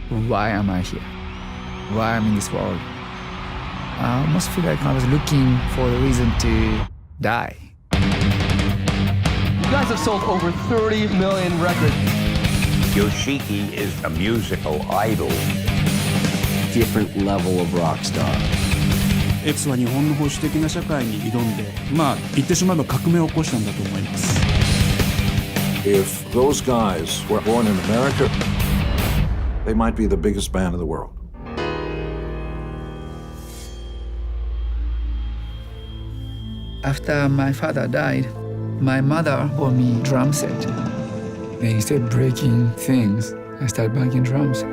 why am I here? Why I'm in this world? I almost feel like I was looking for a reason to die. You guys have sold over 30 million records. Yoshiki is a musical idol. Different level of rock star. X は日本の保守的な社会に挑んで、言ってしまえば革命を起こしたんだと思います。If those guys were born in America, they might be the biggest band in the world. After my father died, my mother bought me a drum set. And instead of breaking things, I started banging drums.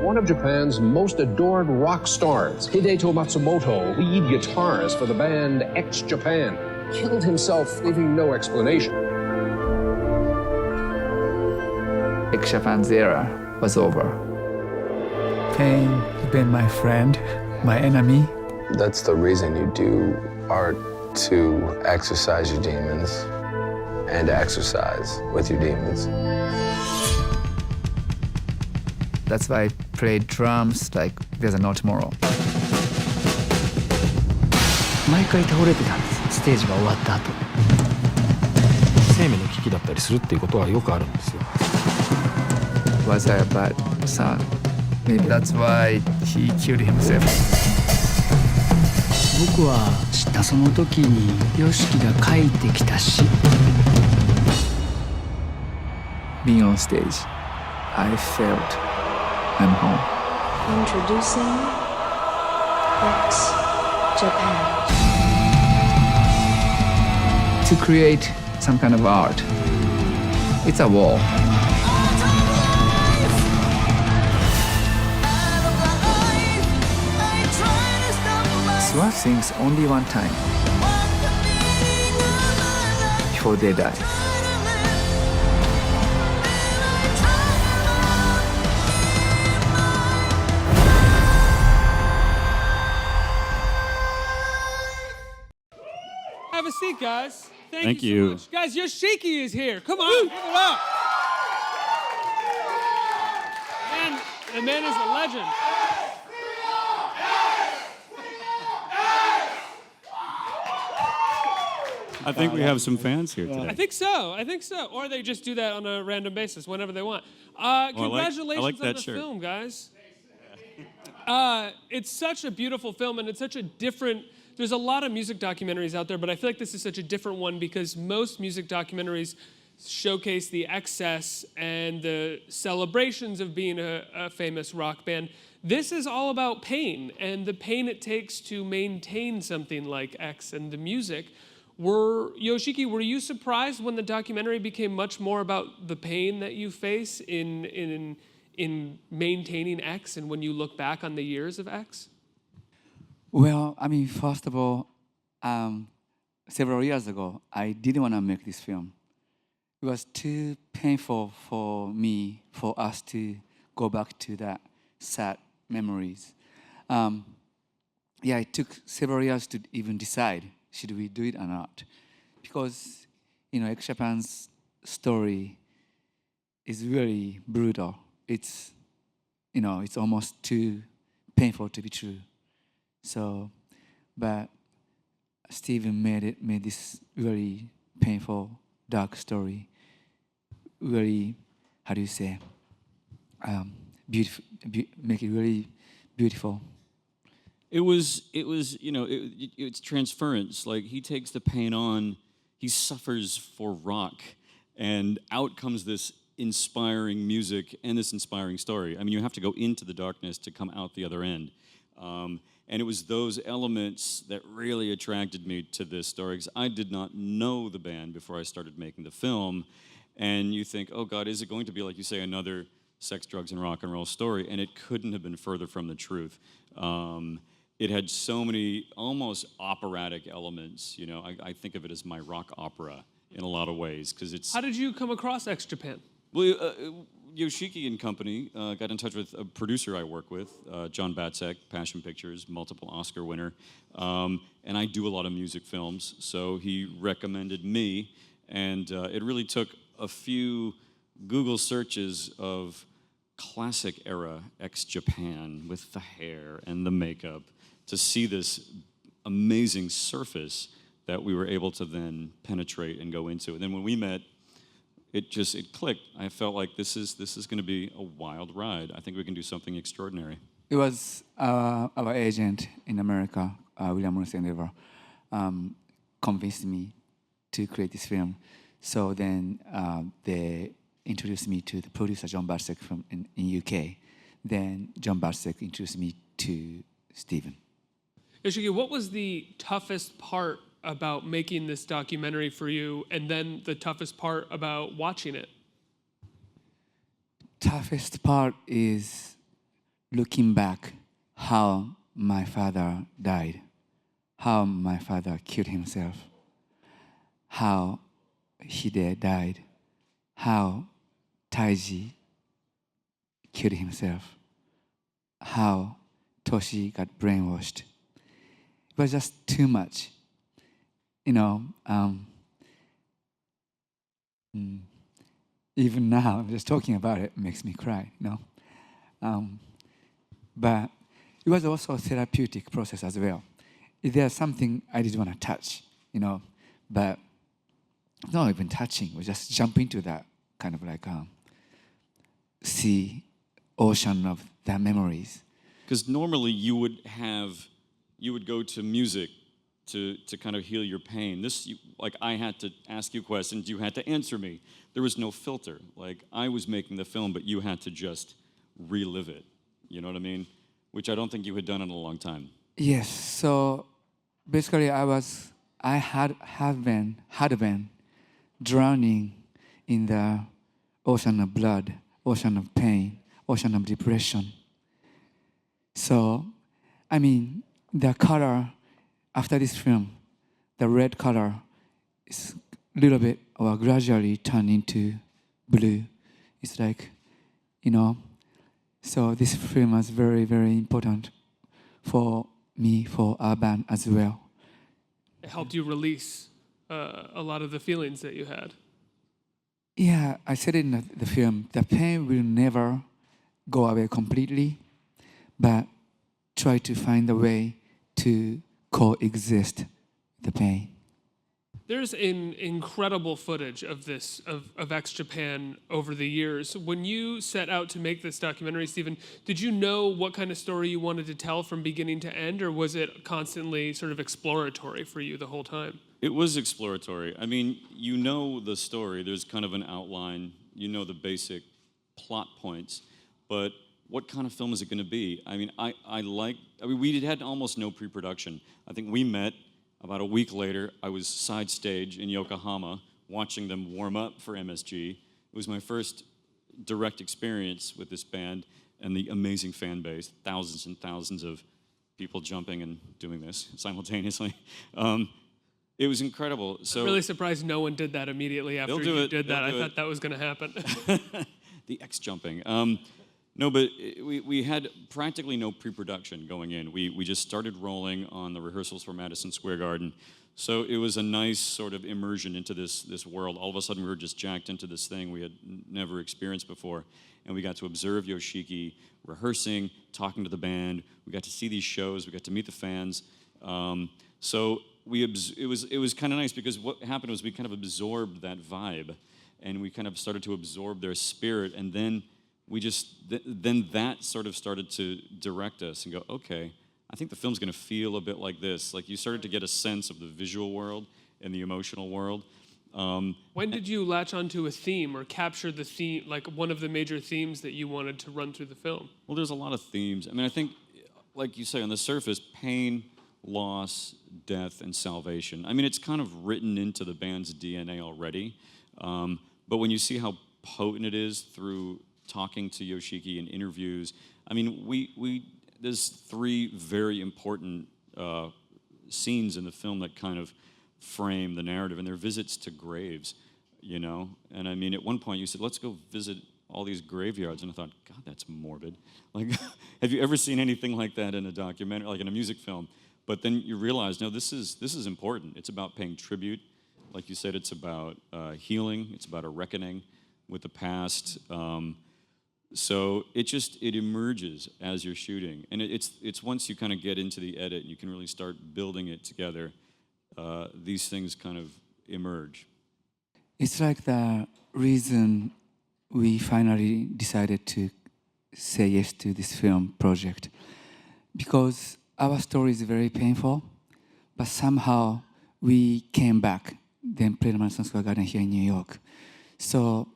One of Japan's most adored rock stars, Hideto Matsumoto, lead guitarist for the band X Japan, killed himself, leaving no explanation. X Japan's era was over. Pain has been my friend, my enemy. That's the reason you do art, to exercise your demons and exercise with your demons. That's why I played drums like there's no tomorrow. 毎回倒れてたんです、ステージが終わった後。生命の危機だったりするっていうことはよくあるんですよ。Was I a bad son? Maybe that's why he killed himself. 僕は知ったその時にYOSHIKIが書いてきた詩。Being on stage, I felt I'm home. Introducing X Japan. To create some kind of art, it's a wall. Swan sings only one time before they die. Have a seat, guys. Thank you. you. So much. Guys, Yoshiki is here. Come on, give it up. Man, the man is a legend. I think we have some fans here today. I think so. Or they just do that on a random basis whenever they want. Congratulations I like that on the shirt. film, guys. It's such a beautiful film, and it's such a different... There's a lot of music documentaries out there, but I feel like this is such a different one because most music documentaries showcase the excess and the celebrations of being a famous rock band. This is all about pain, and the pain it takes to maintain something like X and the music. Yoshiki, were you surprised when the documentary became much more about the pain that you face in maintaining X and when you look back on the years of X? Well, I mean, first of all, several years ago, I didn't want to make this film. It was too painful for me, for us to go back to that sad memories. It took several years to even decide, should we do it or not? Because, X Japan's story is really brutal. It's almost too painful to be true. So, but Steven made this very painful, dark story. Very, how do you say? Beautiful. Make it really beautiful. It's transference. Like, he takes the pain on, he suffers for rock, and out comes this inspiring music and this inspiring story. I mean, you have to go into the darkness to come out the other end. And it was those elements that really attracted me to this story, because I did not know the band before I started making the film. And you think, oh God, is it going to be, like you say, another sex, drugs, and rock and roll story? And it couldn't have been further from the truth. It had so many almost operatic elements. I think of it as my rock opera in a lot of ways, because it's... How did you come across X Japan? Well, Yoshiki and company got in touch with a producer I work with, John Batsek, Passion Pictures, multiple Oscar winner. And I do a lot of music films, so he recommended me. And it really took a few Google searches of classic era ex-Japan with the hair and the makeup, to see this amazing surface that we were able to then penetrate and go into. And then when we met, it clicked. I felt like this is going to be a wild ride. I think we can do something extraordinary. It was our agent in America, William Morrison, convinced me to create this film. So then they introduced me to the producer John Bartek in UK. Then John Bartek introduced me to Stephen. Yoshiki, what was the toughest part about making this documentary for you, and then the toughest part about watching it? Toughest part is looking back how my father died, how my father killed himself, how Hide died, how Taiji killed himself, how Toshi got brainwashed. It was just too much. Even now, just talking about it makes me cry, But it was also a therapeutic process as well. There's something I didn't want to touch, but not even touching. We just jump into that kind of like sea, ocean of the memories. Because normally you would go to music to kind of heal your pain. Like I had to ask you questions, you had to answer me. There was no filter. Like I was making the film, but you had to just relive it. You know what I mean? Which I don't think you had done in a long time. Yes. So basically, I had been drowning in the ocean of blood, ocean of pain, ocean of depression. So, the color after this film, the red color is a little bit or gradually turned into blue. It's like, So this film was very, very important for me, for our band as well. It helped you release a lot of the feelings that you had. Yeah, I said it in the film, the pain will never go away completely, but try to find a way to coexist with the pain. There's incredible footage of this, of ex-Japan over the years. When you set out to make this documentary, Stephen, did you know what kind of story you wanted to tell from beginning to end, or was it constantly sort of exploratory for you the whole time? It was exploratory. You know the story. There's kind of an outline. You know the basic plot points. But what kind of film is it going to be? We had almost no pre-production. I think we met about a week later. I was side stage in Yokohama watching them warm up for MSG. It was my first direct experience with this band and the amazing fan base, thousands and thousands of people jumping and doing this simultaneously. It was incredible. So I'm really surprised no one did that immediately after you did that. I thought that was going to happen. The X-jumping. No, but we had practically no pre-production going in. We just started rolling on the rehearsals for Madison Square Garden. So it was a nice sort of immersion into this world. All of a sudden we were just jacked into this thing we had never experienced before. And we got to observe Yoshiki rehearsing, talking to the band. We got to see these shows. We got to meet the fans. So it was kind of nice because what happened was we kind of absorbed that vibe. And we kind of started to absorb their spirit. And then then that sort of started to direct us and go, okay, I think the film's going to feel a bit like this. Like you started to get a sense of the visual world and the emotional world. When did you latch onto a theme or capture the theme, like one of the major themes that you wanted to run through the film? Well, there's a lot of themes. I think, like you say, on the surface, pain, loss, death, and salvation. It's kind of written into the band's DNA already. But when you see how potent it is through talking to Yoshiki in interviews, there's 3 very important scenes in the film that kind of frame the narrative, and they're visits to graves, And at one point you said, let's go visit all these graveyards, and I thought, God, that's morbid. Like, have you ever seen anything like that in a documentary, like in a music film? But then you realize, no, this is important. It's about paying tribute. Like you said, it's about healing. It's about a reckoning with the past. So it emerges as you're shooting, and it's once you kind of get into the edit, you can really start building it together. These things kind of emerge. It's like the reason we finally decided to say yes to this film project, because our story is very painful, but somehow we came back, then played Madison Square Garden here in New York. So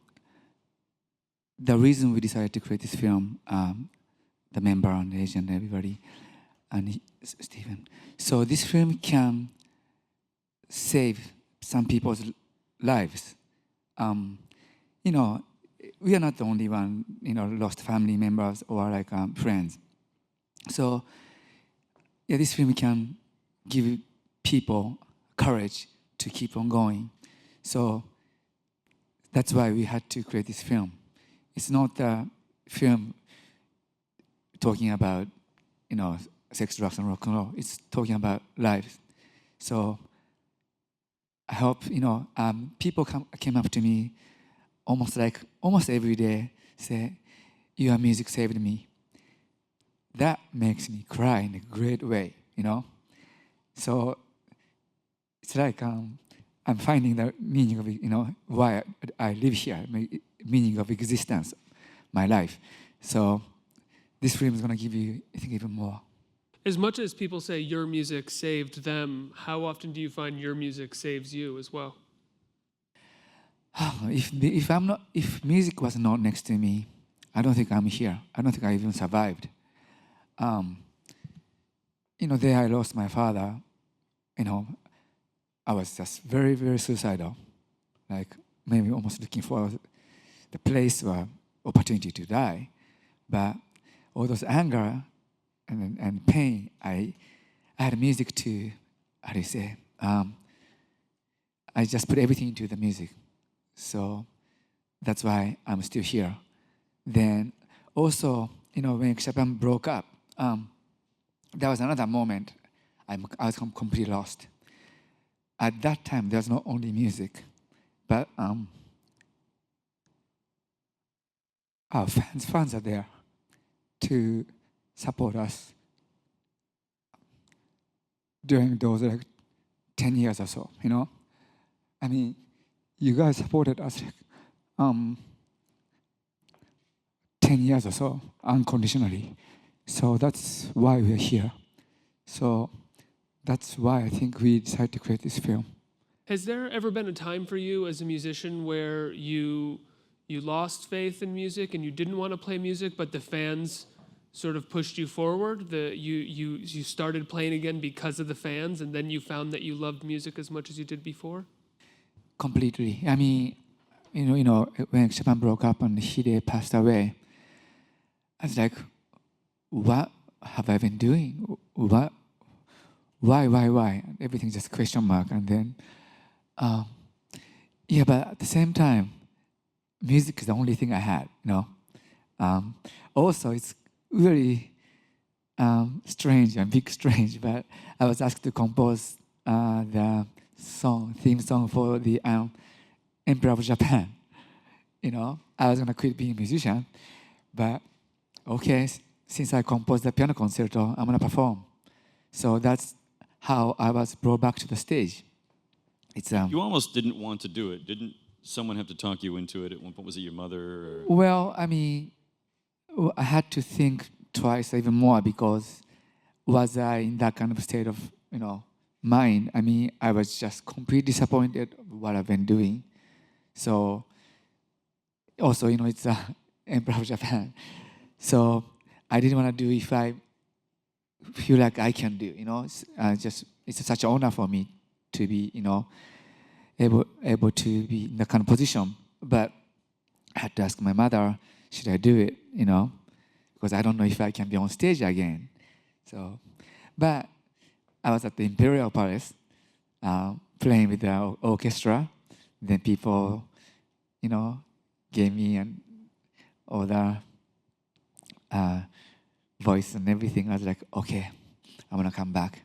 the reason we decided to create this film, the member and the agent, everybody, and Stephen. So this film can save some people's lives. You know, we are not the only one, you know, lost family members or like friends. So yeah, this film can give people courage to keep on going. So that's why we had to create this film. It's not a film talking about, you know, sex, drugs, and rock and roll. It's talking about life. So I hope, you know, people came up to me almost every day, say, "Your music saved me." That makes me cry in a great way, you know. So it's like I'm finding the meaning of, you know, why I live here, meaning of existence, my life. So this film is going to give you, I think, even more. As much as people say your music saved them, how often do you find your music saves you as well? If music was not next to me, I don't think I'm here. I don't think I even survived. You know, there I lost my father. You know, I was just very, very suicidal. Like maybe almost looking for the place or opportunity to die. But all those anger and pain, I had music to, how do you say? I just put everything into the music. So that's why I'm still here. Then also, you know, when Japan broke up, there was another moment I was completely lost. At that time, there's not only music, but our fans are there to support us during those like 10 years or so, you know? I mean, you guys supported us like 10 years or so, unconditionally. So that's why we're here. So that's why I think we decided to create this film. Has there ever been a time for you as a musician where you lost faith in music and you didn't want to play music, but the fans sort of pushed you forward? You started playing again because of the fans, and then you found that you loved music as much as you did before? Completely. I mean, you know, when Japan broke up and Hide passed away, I was like, what have I been doing? What? Why? Everything just question mark. And then, yeah, but at the same time, music is the only thing I had, you know. Also, it's really strange and big strange, but I was asked to compose the theme song for the Emperor of Japan. You know, I was gonna quit being a musician, but okay, since I composed the piano concerto, I'm gonna perform. So that's how I was brought back to the stage. It's You almost didn't want to do it. Didn't someone have to talk you into it at one point? Was it your mother? Or? Well, I mean, I had to think twice, even more, because was I in that kind of state of, you know, mind? I mean, I was just completely disappointed what I've been doing. So, also, you know, it's Emperor of Japan. So I didn't want to do if I feel like I can do, you know. It's such an honor for me to be, you know, able to be in that kind of position. But I had to ask my mother, should I do it, you know, because I don't know if I can be on stage again. So, but I was at the Imperial Palace playing with the orchestra. Then people, you know, gave me all the voice and everything. I was like, okay, I'm gonna come back.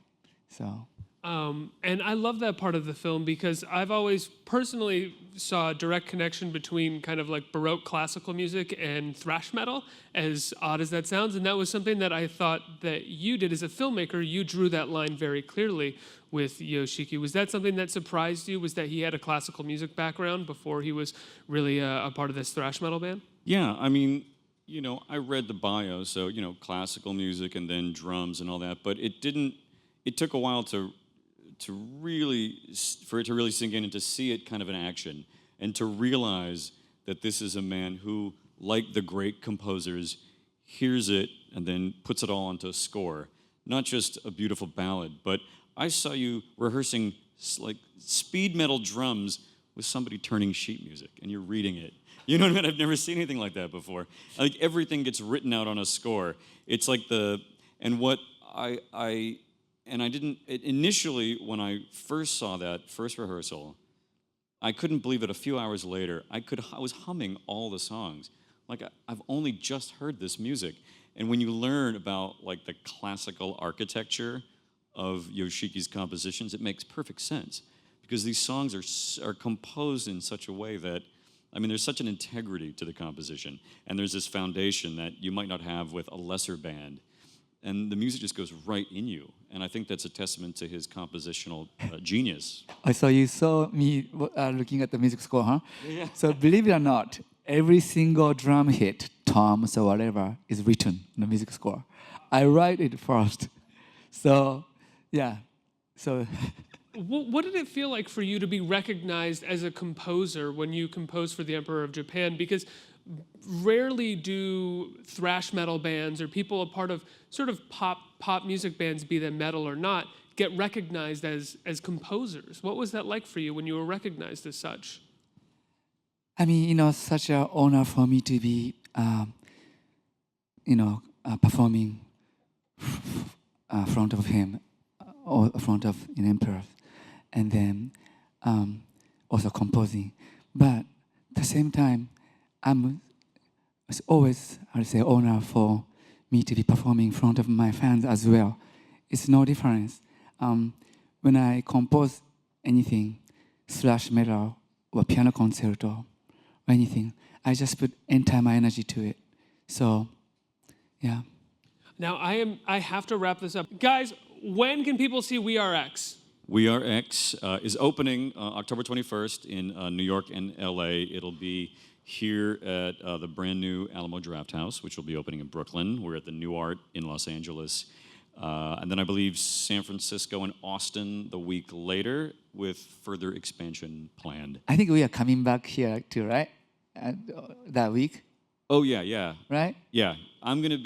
So And I love that part of the film because I've always personally saw a direct connection between kind of like Baroque classical music and thrash metal, as odd as that sounds. And that was something that I thought that you did as a filmmaker. You drew that line very clearly with Yoshiki. Was that something that surprised you? Was that he had a classical music background before he was really a part of this thrash metal band? Yeah, I mean, I read the bio, so, classical music and then drums and all that, but it took a while for it to really sink in and to see it kind of in action and to realize that this is a man who, like the great composers, hears it and then puts it all onto a score. Not just a beautiful ballad, but I saw you rehearsing like speed metal drums with somebody turning sheet music and you're reading it. You know what I mean? I've never seen anything like that before. Like everything gets written out on a score. It's like initially when I first saw that first rehearsal, I couldn't believe it. A few hours later, I was humming all the songs. Like I've only just heard this music. And when you learn about like the classical architecture of Yoshiki's compositions, it makes perfect sense because these songs are composed in such a way that, I mean, there's such an integrity to the composition, and there's this foundation that you might not have with a lesser band, and the music just goes right in you, and I think that's a testament to his compositional genius. So you saw me looking at the music score, huh? Yeah. So believe it or not, every single drum hit, toms or whatever, is written in the music score. I write it first. So, yeah. So. What did it feel like for you to be recognized as a composer when you composed for the Emperor of Japan? Because rarely do thrash metal bands or people a part of sort of pop music bands, be they metal or not, get recognized as composers. What was that like for you when you were recognized as such? I mean, such an honor for me to be, performing front of him or front of an emperor. And then also composing. But at the same time, it's always, honor for me to be performing in front of my fans as well. It's no difference. When I compose anything, thrash metal or piano concerto or anything, I just put entire my energy to it. So, yeah. Now, I have to wrap this up. Guys, when can people see We Are X? We Are X is opening October 21st in New York and LA. It'll be here at the brand new Alamo Draft House, which will be opening in Brooklyn. We're at the New Art in Los Angeles. And then I believe San Francisco and Austin the week later with further expansion planned. I think we are coming back here too, right? That week? Oh, yeah. Right? Yeah. We're gonna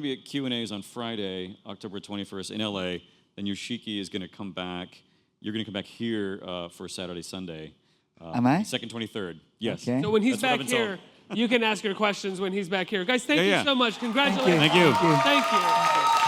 be at Q&As on Friday, October 21st in LA. Then Yoshiki is gonna come back. You're gonna come back here for Saturday, Sunday. Am I? 2nd, 23rd. Yes. Okay. So when he's That's what back I've been here, you can ask your questions when he's back here. Guys, thank you Yeah. so much. Congratulations. Thank you. Thank you.